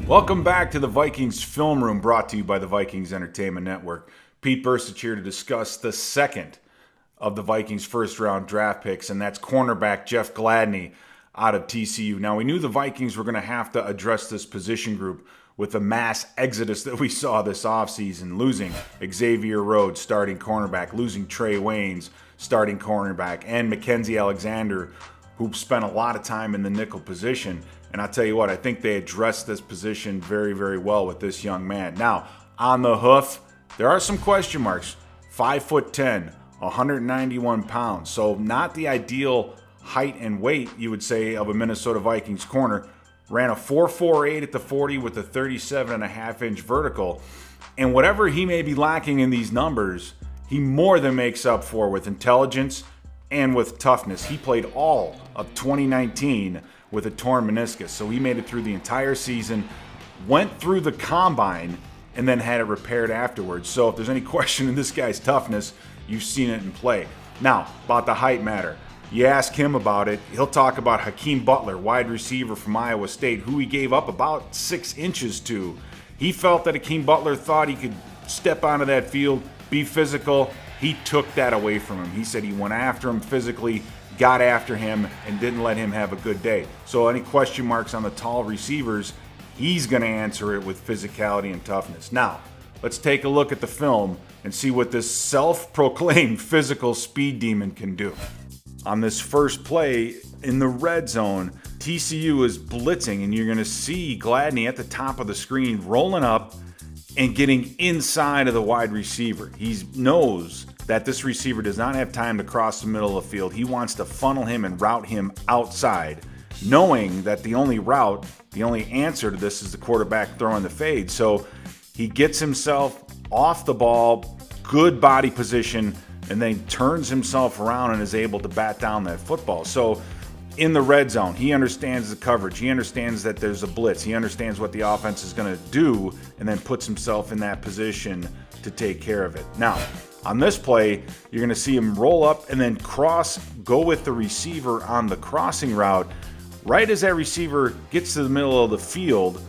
Welcome back to the Vikings Film Room, brought to you by the Vikings Entertainment Network. Pete Bercich here to discuss the second of the Vikings' first-round draft picks, and that's cornerback Jeff Gladney out of TCU. Now, we knew the Vikings were going to have to address this position group with the mass exodus that we saw this offseason, losing Xavier Rhodes, starting cornerback, losing Trey Waynes, starting cornerback, and Mackenzie Alexander, who spent a lot of time in the nickel position. And I'll tell you what, I think they addressed this position very, very well with this young man. Now, on the hoof, there are some question marks. 5'10", 191 pounds. So not the ideal height and weight, you would say, of a Minnesota Vikings corner. Ran a 4.48 at the 40 with a 37.5-inch vertical. And whatever he may be lacking in these numbers, he more than makes up for with intelligence and with toughness. He played all of 2019 with a torn meniscus. So he made it through the entire season, went through the combine, and then had it repaired afterwards. So if there's any question in this guy's toughness, you've seen it in play. Now, about the height matter. You ask him about it, he'll talk about Hakeem Butler, wide receiver from Iowa State, who he gave up about 6 inches to. He felt that Hakeem Butler thought he could step onto that field, be physical. He took that away from him. He said he went after him physically, got after him, and didn't let him have a good day. So any question marks on the tall receivers, he's going to answer it with physicality and toughness. Now, let's take a look at the film and see what this self-proclaimed physical speed demon can do. On this first play in the red zone, TCU is blitzing, and you're going to see Gladney at the top of the screen rolling up and getting inside of the wide receiver. He knows that this receiver does not have time to cross the middle of the field. He wants to funnel him and route him outside, knowing that the only route, the only answer to this is the quarterback throwing the fade. So he gets himself off the ball, good body position, and then turns himself around and is able to bat down that football. So in the red zone, he understands the coverage. He understands that there's a blitz. He understands what the offense is going to do, and then puts himself in that position to take care of it. Now, on this play, you're going to see him roll up and then go with the receiver on the crossing route. Right as that receiver gets to the middle of the field,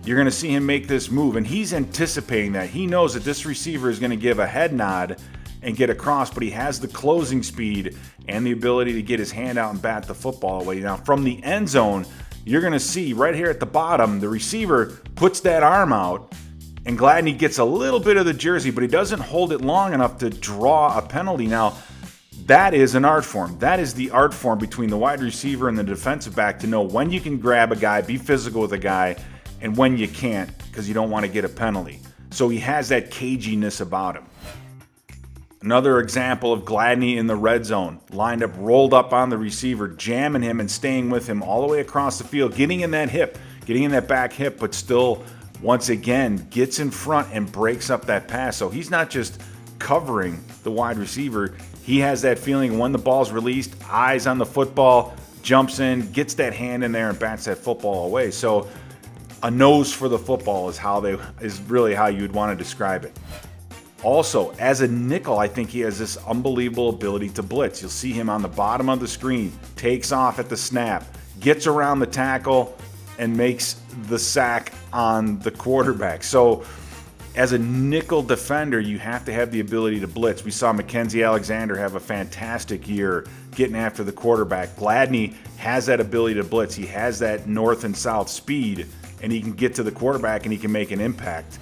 you're going to see him make this move, and he's anticipating that. He knows that this receiver is going to give a head nod and get across, but he has the closing speed and the ability to get his hand out and bat the football away. Now, from the end zone, you're going to see right here at the bottom, the receiver puts that arm out, and Gladney gets a little bit of the jersey, but he doesn't hold it long enough to draw a penalty. Now, that is an art form. That is the art form between the wide receiver and the defensive back, to know when you can grab a guy, be physical with a guy, and when you can't, because you don't want to get a penalty. So he has that caginess about him. Another example of Gladney in the red zone, lined up, rolled up on the receiver, jamming him and staying with him all the way across the field, getting in that hip, getting in that back hip, but still, once again, gets in front and breaks up that pass. So he's not just covering the wide receiver. He has that feeling when the ball's released, eyes on the football, jumps in, gets that hand in there and bats that football away. So a nose for the football is really how you'd want to describe it. Also, as a nickel, I think he has this unbelievable ability to blitz. You'll see him on the bottom of the screen, takes off at the snap, gets around the tackle, and makes the sack on the quarterback. So as a nickel defender, you have to have the ability to blitz. We saw Mackenzie Alexander have a fantastic year getting after the quarterback. Gladney has that ability to blitz. He has that north and south speed, and he can get to the quarterback and he can make an impact.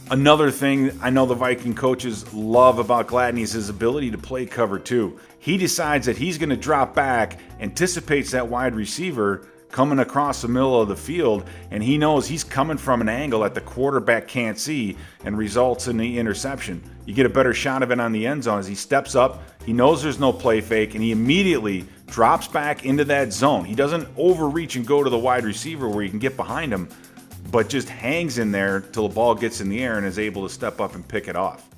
Another thing I know the Viking coaches love about Gladney is his ability to play cover too. He decides that he's going to drop back, anticipates that wide receiver coming across the middle of the field, and he knows he's coming from an angle that the quarterback can't see, and results in the interception. You get a better shot of it on the end zone as he steps up. He knows there's no play fake, and he immediately drops back into that zone. He doesn't overreach and go to the wide receiver where he can get behind him, but just hangs in there till the ball gets in the air and is able to step up and pick it off.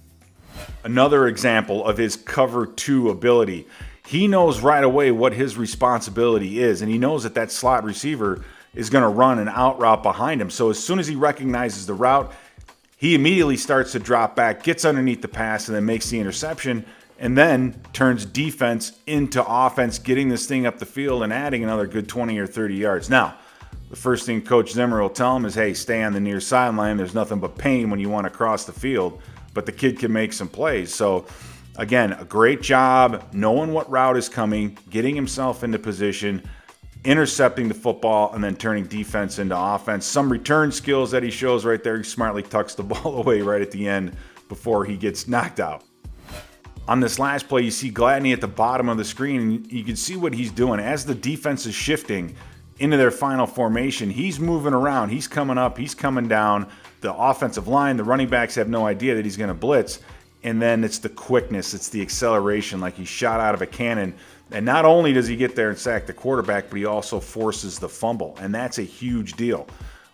Another example of his cover two ability. He knows right away what his responsibility is, and he knows that that slot receiver is going to run an out route behind him. So as soon as he recognizes the route, he immediately starts to drop back, gets underneath the pass, and then makes the interception, and then turns defense into offense, getting this thing up the field and adding another good 20 or 30 yards. Now, the first thing Coach Zimmer will tell him is, hey, stay on the near sideline. There's nothing but pain when you want to cross the field. But the kid can make some plays. So, again, a great job knowing what route is coming, getting himself into position, intercepting the football, and then turning defense into offense. Some return skills that he shows right there. He smartly tucks the ball away right at the end before he gets knocked out. On this last play, you see Gladney at the bottom of the screen, and you can see what he's doing. As the defense is shifting into their final formation, he's moving around. He's coming up. He's coming down. The offensive line, the running backs have no idea that he's going to blitz. And then it's the quickness. It's the acceleration, like he's shot out of a cannon. And not only does he get there and sack the quarterback, but he also forces the fumble. And that's a huge deal.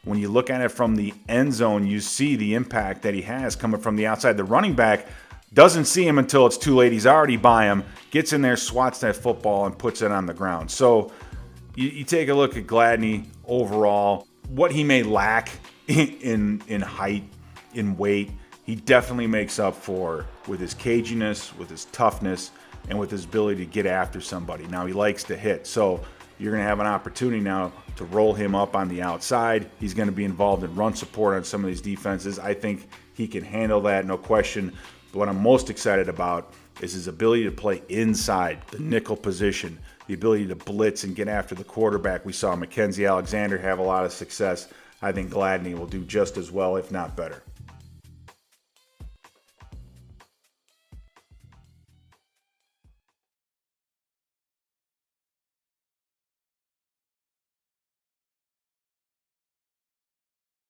When you look at it from the end zone, you see the impact that he has coming from the outside. The running back doesn't see him until it's too late. He's already by him, gets in there, swats that football, and puts it on the ground. So you take a look at Gladney overall, what he may lack in height, in weight, he definitely makes up for with his caginess, with his toughness, and with his ability to get after somebody. Now, he likes to hit, so you're going to have an opportunity now to roll him up on the outside. He's going to be involved in run support on some of these defenses. I think he can handle that, no question. But what I'm most excited about is his ability to play inside the nickel position, the ability to blitz and get after the quarterback. We saw Mackenzie Alexander have a lot of success. I think Gladney will do just as well, if not better.